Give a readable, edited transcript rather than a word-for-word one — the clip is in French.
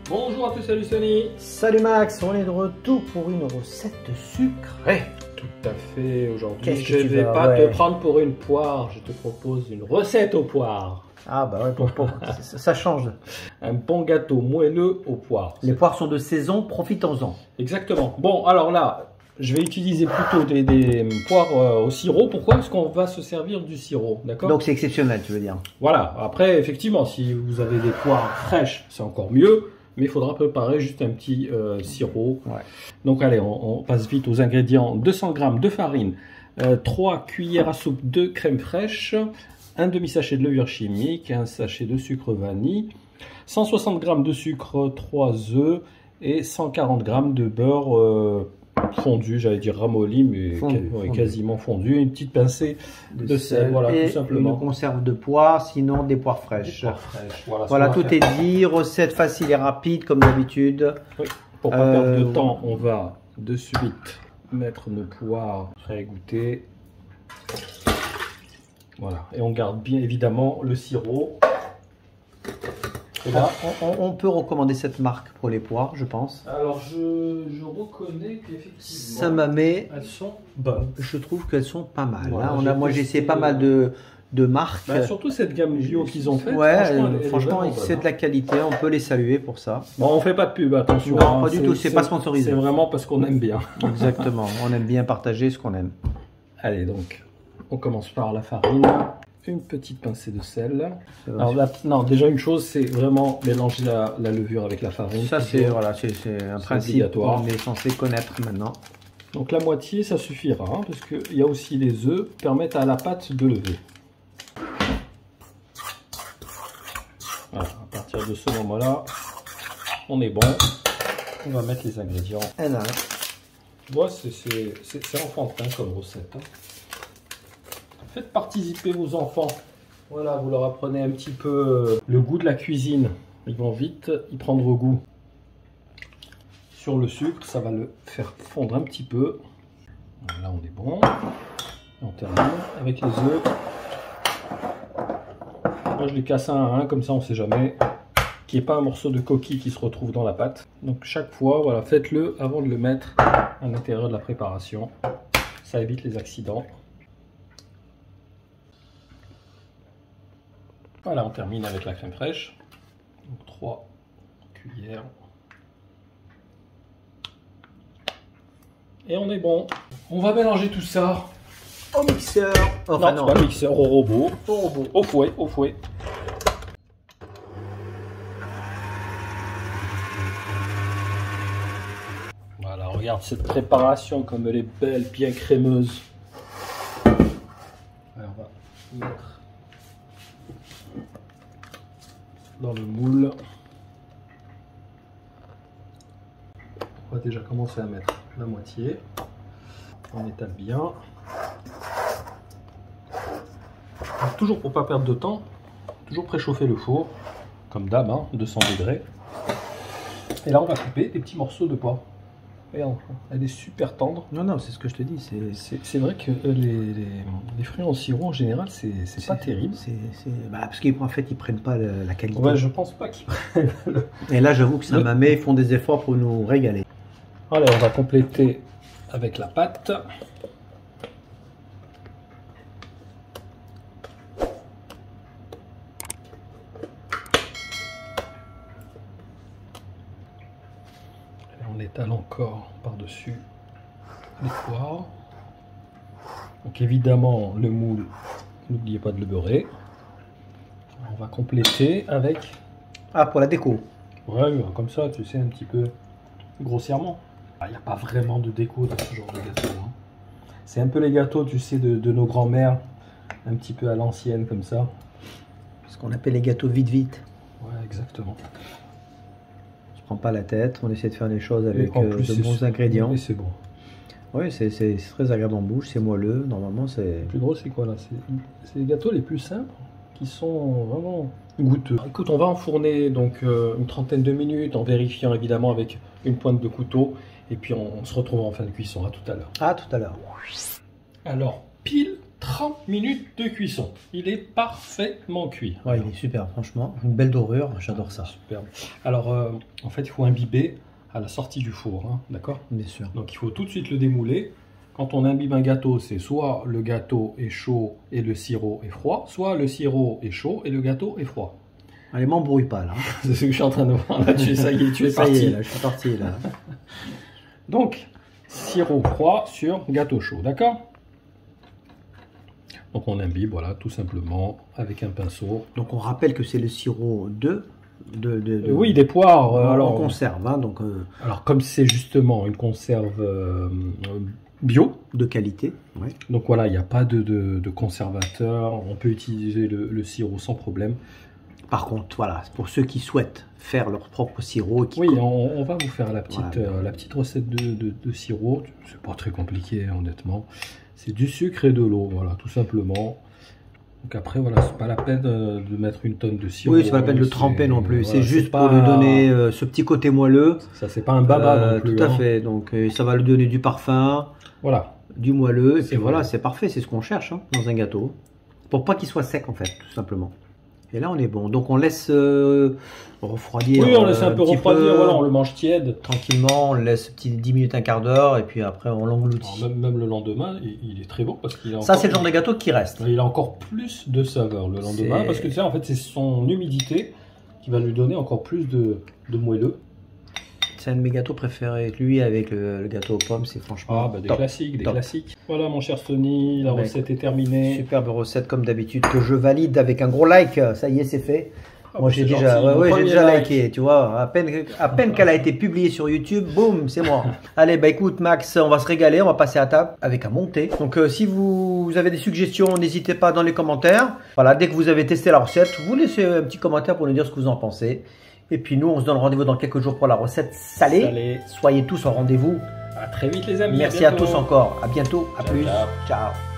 Bonjour à tous, salut Sony. Salut Max, on est de retour pour une recette sucrée. Tout à fait, aujourd'hui Qu'est-ce je que ne tu vais vas, pas ouais. te prendre pour une poire, je te propose une recette aux poires. Ah bah ouais, ça change. Un bon gâteau moelleux aux poires. Les poires sont de saison, profitons-en. Exactement. Bon, alors là, je vais utiliser plutôt des poires au sirop. Pourquoi? Parce qu'on va se servir du sirop, d'accord? Donc c'est exceptionnel, tu veux dire. Voilà, après effectivement, si vous avez des poires fraîches, c'est encore mieux. Mais il faudra préparer juste un petit sirop. Ouais. Donc allez, on passe vite aux ingrédients. 200 g de farine, 3 cuillères à soupe de crème fraîche, un demi-sachet de levure chimique, un sachet de sucre vanille, 160 g de sucre, 3 œufs et 140 g de beurre fondu, j'allais dire ramolli, mais fondu. Quasiment fondu. Une petite pincée de sel, voilà, et tout simplement. Une conserve de poires, sinon des poires fraîches. Des poires fraîches. Voilà, tout est dit. Recette facile et rapide comme d'habitude. Oui. Pour pas perdre de temps, on va de suite mettre nos poires pré-égouttées. Voilà, et on garde bien évidemment le sirop. Et là, on peut recommander cette marque pour les poires, je pense. alors je reconnais qu'effectivement, Saint-Mamet, elles sont bonnes. je trouve qu'elles sont pas mal. Voilà, Hein. Moi j'ai essayé pas mal de marques. Bah, surtout cette gamme bio qu'ils ont faite. Ouais, franchement c'est de la qualité, on peut les saluer pour ça. Bon, on fait pas de pub, attention. Non, pas du tout, c'est pas sponsorisé. C'est vraiment parce qu'on aime bien. Exactement, on aime bien partager ce qu'on aime. Allez, donc, on commence par la farine. Une petite pincée de sel. Alors là, non, déjà une chose, c'est vraiment mélanger la levure avec la farine. Ça, c'est voilà, un principe qu'on est censé connaître maintenant. Donc la moitié, ça suffira, hein, parce qu'il y a aussi les œufs qui permettent à la pâte de lever. Voilà, à partir de ce moment-là, on est bon. On va mettre les ingrédients. Tu vois, c'est enfantin comme recette. Hein. Faites participer vos enfants. Voilà, vous leur apprenez un petit peu le goût de la cuisine. Ils vont vite y prendre goût. Sur le sucre, ça va le faire fondre un petit peu. Là, on est bon. On termine avec les œufs. Moi, je les casse un à un, comme ça, on ne sait jamais qu'il n'y ait pas un morceau de coquille qui se retrouve dans la pâte. Donc, chaque fois, voilà, faites-le avant de le mettre à l'intérieur de la préparation. Ça évite les accidents. Voilà, on termine avec la crème fraîche. Donc 3 cuillères. Et on est bon. On va mélanger tout ça au mixeur. Enfin, non, pas mixeur, au robot. Au fouet, au fouet. Voilà, regarde cette préparation comme elle est belle, bien crémeuse. Alors, on va mettre dans le moule. On va déjà commencer à mettre la moitié. On étale bien. Donc, toujours pour pas perdre de temps, toujours préchauffer le four, comme d'hab, hein, 200 degrés. Et là, on va couper des petits morceaux de poire. Regarde, elle est super tendre. Non, c'est ce que je te dis. C'est vrai que les fruits en sirop, en général, c'est pas terrible. Parce qu'en fait, ils prennent pas la qualité. Ouais, je pense pas qu'ils prennent. Et là, j'avoue que Saint-Mamet font des efforts pour nous régaler. Allez, on va compléter avec la pâte. On étale encore par-dessus les poires. Donc évidemment le moule, n'oubliez pas de le beurrer. On va compléter avec... Ah, pour la déco. Ouais, comme ça, tu sais, un petit peu grossièrement. Il n'y a pas vraiment de déco dans ce genre de gâteau. Hein. C'est un peu les gâteaux, tu sais, de nos grands-mères, un petit peu à l'ancienne comme ça. Ce qu'on appelle les gâteaux vite. Ouais, exactement. Prend pas la tête, on essaie de faire les choses avec de bons ingrédients. Et c'est bon. Oui, c'est très agréable en bouche, c'est moelleux, normalement c'est... Le plus drôle c'est quoi là? C'est les gâteaux les plus simples qui sont vraiment goûteux. Écoute, on va enfourner donc une trentaine de minutes en vérifiant évidemment avec une pointe de couteau et puis on se retrouve en fin de cuisson. À tout à l'heure. À tout à l'heure. Alors, pile 30 minutes de cuisson. Il est parfaitement cuit. Ouais, il est super, franchement. Une belle dorure, j'adore ça. Superbe. Alors, en fait, il faut imbiber à la sortie du four, hein, d'accord? Bien sûr. Donc, il faut tout de suite le démouler. Quand on imbibe un gâteau, c'est soit le gâteau est chaud et le sirop est froid, soit le sirop est chaud et le gâteau est froid. Allez, m'embrouille pas, là. C'est ce que je suis en train de voir. Là, ça y est, tu es Ça parti. y est, là, je suis parti, là. Donc, sirop froid sur gâteau chaud, d'accord? Donc, on imbibe, voilà, tout simplement, avec un pinceau. Donc, on rappelle que c'est le sirop de oui, des poires. Alors, en conserve, hein, donc... Alors, comme c'est justement une conserve bio. De qualité, ouais. Donc, voilà, il n'y a pas de conservateur. On peut utiliser le sirop sans problème. Par contre, voilà, pour ceux qui souhaitent faire leur propre sirop... Oui, on va vous faire la petite recette de sirop. C'est pas très compliqué, honnêtement. C'est du sucre et de l'eau, voilà, tout simplement. Donc après, voilà, c'est pas la peine de mettre une tonne de sirop. Oui, c'est pas la peine de le tremper non plus. Voilà, c'est juste pour lui donner ce petit côté moelleux. Ça, c'est pas un baba non plus. Tout à fait. Donc, ça va lui donner du parfum, voilà, du moelleux. Et puis voilà, c'est parfait. C'est ce qu'on cherche hein, dans un gâteau. Pour pas qu'il soit sec, en fait, tout simplement. Et là, on est bon. Donc, on laisse refroidir. Oui, on laisse un peu refroidir. Voilà, on le mange tiède. Tranquillement, on le laisse 10 minutes, un quart d'heure. Et puis après, on l'engloutit. Même le lendemain, il est très bon. Parce qu'il ça, c'est le genre de gâteau qui reste. Il a encore plus de saveur le lendemain. Parce que tu sais, en fait, c'est son humidité qui va lui donner encore plus de moelleux. C'est un de mes gâteaux préférés. Lui, avec le gâteau aux pommes, c'est franchement des classiques, des classiques. Voilà, mon cher Sony, la recette est terminée. Superbe recette, comme d'habitude, que je valide avec un gros like. Ça y est, c'est fait. Moi, j'ai déjà, j'ai déjà liké, tu vois. À peine qu'elle a été publiée sur YouTube, boum, c'est moi. Allez, bah écoute, Max, on va se régaler. On va passer à table avec un monté. Donc, si vous avez des suggestions, n'hésitez pas dans les commentaires. Voilà, dès que vous avez testé la recette, vous laissez un petit commentaire pour nous dire ce que vous en pensez. Et puis nous, on se donne rendez-vous dans quelques jours pour la recette salée. Soyez tous au rendez-vous. À très vite les amis. Merci à tous encore. À bientôt. À plus. Ciao. Ciao.